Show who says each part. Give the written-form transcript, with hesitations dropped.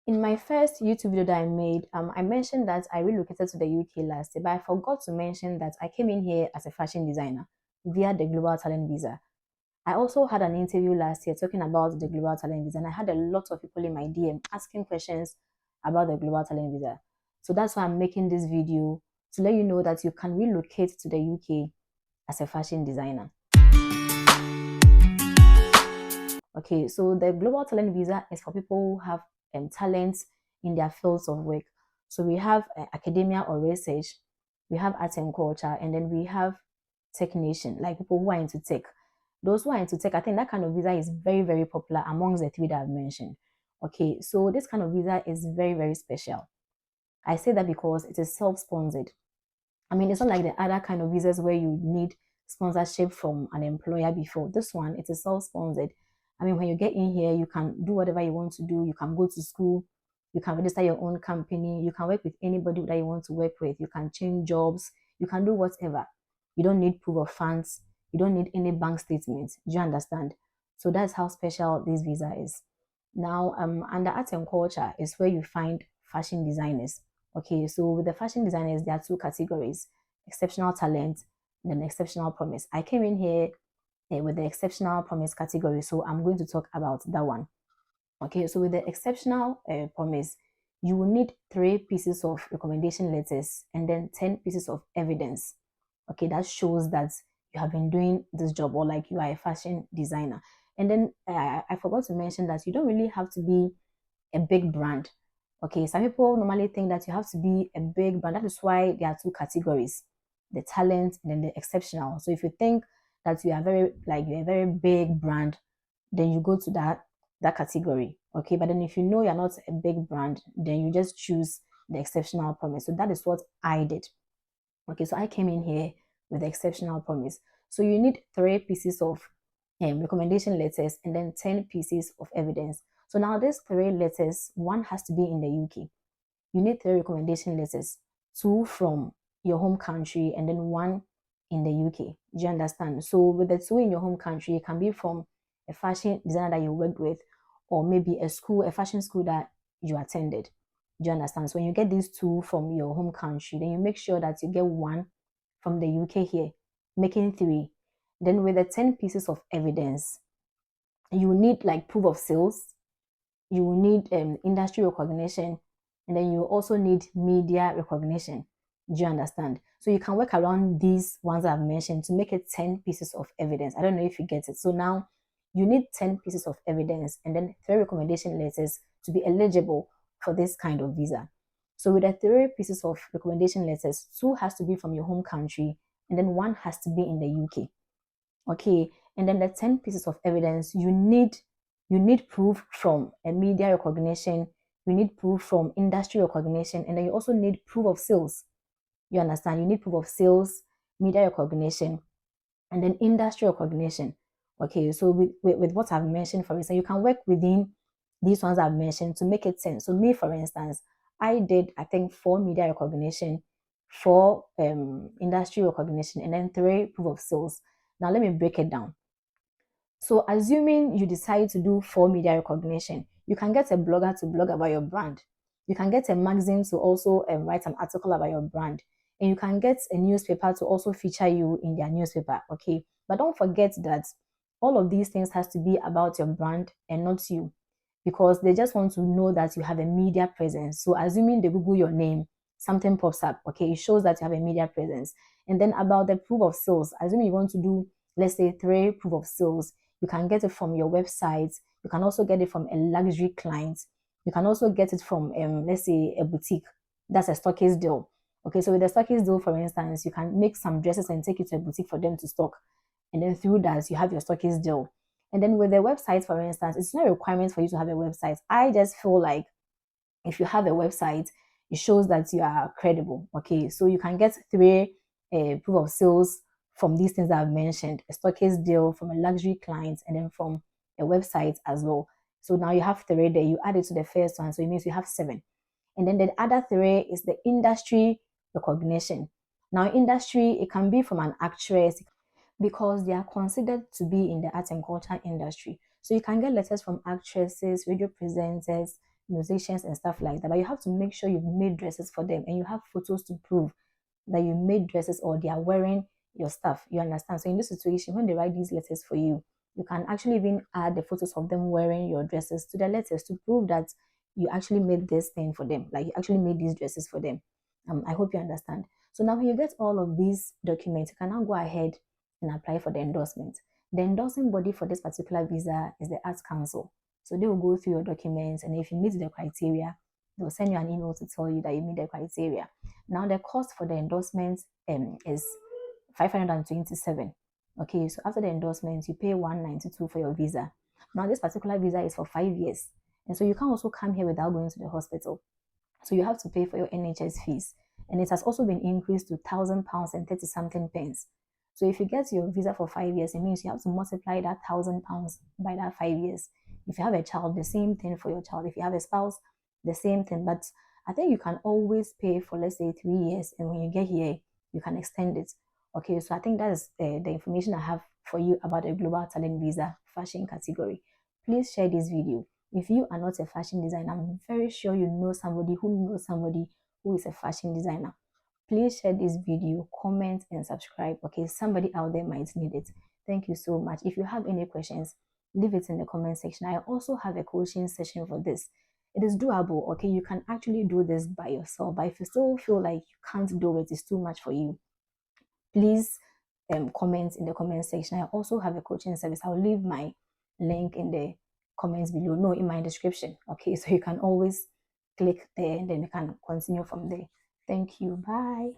Speaker 1: In my first YouTube video that I made, I mentioned that I relocated to the UK last year, but I forgot to mention that I came in here as a fashion designer via the Global Talent Visa. I also had an interview last year talking about the Global Talent Visa, and I had a lot of people in my DM asking questions about the Global Talent Visa. So that's why I'm making this video to let you know that you can relocate to the UK as a fashion designer. Okay, so the Global Talent Visa is for people who have talents in their fields of work. So we have academia or research, we have art and culture, and then we have technician, like people who are into tech. Those who are into tech, I think that kind of visa is very, very popular amongst the three that I've mentioned. Okay, so this kind of visa is very, very special. I say that because it is self-sponsored. I mean, it's not like the other kind of visas where you need sponsorship from an employer before. This one, it is self-sponsored. I mean, when you get in here, you can do whatever you want to do. You can go to school. You can register your own company. You can work with anybody that you want to work with. You can change jobs. You can do whatever. You don't need proof of funds. You don't need any bank statements. Do you understand? So that's how special this visa is. Now, under arts and culture is where you find fashion designers. Okay, so with the fashion designers, there are two categories: exceptional talent and then exceptional promise. I came in here with the exceptional promise category, so I'm going to talk about that one. Okay, so with the exceptional promise, you will need 3 pieces of recommendation letters and then 10 pieces of evidence. Okay, that shows that you have been doing this job or like you are a fashion designer. And then I forgot to mention that you don't really have to be a big brand. Okay, some people normally think that you have to be a big brand. That is why there are two categories: the talent and then the exceptional. So if you think that you are very like you're a very big brand, then you go to that category. Okay, but then if you know you're not a big brand, then you just choose the exceptional promise. So that is what I did. Okay, so I came in here with the exceptional promise. So you need 3 pieces of recommendation letters and then 10 pieces of evidence. So now these 3 letters, one has to be in the UK. You need 3 recommendation letters, two from your home country and then one in the UK. Do you understand? So with the two in your home country, it can be from a fashion designer that you worked with, or maybe a school, a fashion school that you attended. Do you understand? So when you get these two from your home country, then you make sure that you get one from the UK here, making 3. Then with the 10 pieces of evidence, you need like proof of sales, you need industry recognition, and then you also need media recognition. Do you understand? So you can work around these ones I've mentioned to make it 10 pieces of evidence. I don't know if you get it. So now you need 10 pieces of evidence and then 3 recommendation letters to be eligible for this kind of visa. So with the 3 pieces of recommendation letters, 2 has to be from your home country and then 1 has to be in the UK. Okay, and then the 10 pieces of evidence, you need proof from a media recognition, you need proof from industry recognition, and then you also need proof of sales. You understand? You need proof of sales, media recognition, and then industry recognition. Okay, so with what I've mentioned, for instance, you can work within these ones I've mentioned to make it sense. So me, for instance, I did I think 4 media recognition, 4 industry recognition, and then 3 proof of sales. Now let me break it down. So assuming you decide to do 4 media recognition, you can get a blogger to blog about your brand. You can get a magazine to also write an article about your brand. And you can get a newspaper to also feature you in their newspaper. Okay. But don't forget that all of these things has to be about your brand and not you, because they just want to know that you have a media presence. So assuming they Google your name, something pops up. Okay. It shows that you have a media presence. And then about the proof of sales, assuming you want to do, let's say, 3 proof of sales, you can get it from your website. You can also get it from a luxury client. You can also get it from, let's say, a boutique. That's a stockist deal. Okay, so with the stockist deal, for instance, you can make some dresses and take it to a boutique for them to stock. And then through that, you have your stockist deal. And then with the website, for instance, it's not a requirement for you to have a website. I just feel like if you have a website, it shows that you are credible. Okay, so you can get 3 proof of sales from these things that I've mentioned: a stockist deal, from a luxury client, and then from a website as well. So now you have 3 there. You add it to the first one, so it means you have 7. And then the other 3 is the industry recognition. Now, industry, it can be from an actress because they are considered to be in the art and culture industry. So you can get letters from actresses, radio presenters, musicians and stuff like that. But you have to make sure you've made dresses for them and you have photos to prove that you made dresses or they are wearing your stuff. You understand? So in this situation, when they write these letters for you, you can actually even add the photos of them wearing your dresses to the letters to prove that you actually made this thing for them, like you actually made these dresses for them. I hope you understand. So now when you get all of these documents, you can now go ahead and apply for the endorsement. The endorsing body for this particular visa is the Arts Council. So they will go through your documents, and if you meet the criteria, they will send you an email to tell you that you meet the criteria. Now the cost for the endorsement is 527. Okay, so after the endorsement, you pay 192 for your visa. Now this particular visa is for 5 years, and so you can also come here without going to the hospital. So you have to pay for your NHS fees, and it has also been increased to £1,000 and 30 something pence. So if you get your visa for 5 years, it means you have to multiply that £1,000 by that 5 years. If you have a child, the same thing for your child. If you have a spouse, the same thing. But I think you can always pay for, let's say, 3 years, and when you get here, you can extend it. Okay, so I think that is the information I have for you about the Global Talent Visa fashion category. Please share this video. If you are not a fashion designer, I'm very sure you know somebody who is a fashion designer. Please share this video, comment, and subscribe. Okay, somebody out there might need it. Thank you so much. If you have any questions, leave it in the comment section. I also have a coaching session for this. It is doable. Okay, you can actually do this by yourself. But if you still feel like you can't do it, it's too much for you, please comment in the comment section. I also have a coaching service. I'll leave my link in the comments below, no, in my description. Okay, so you can always click there and then you can continue from there. Thank you. Bye.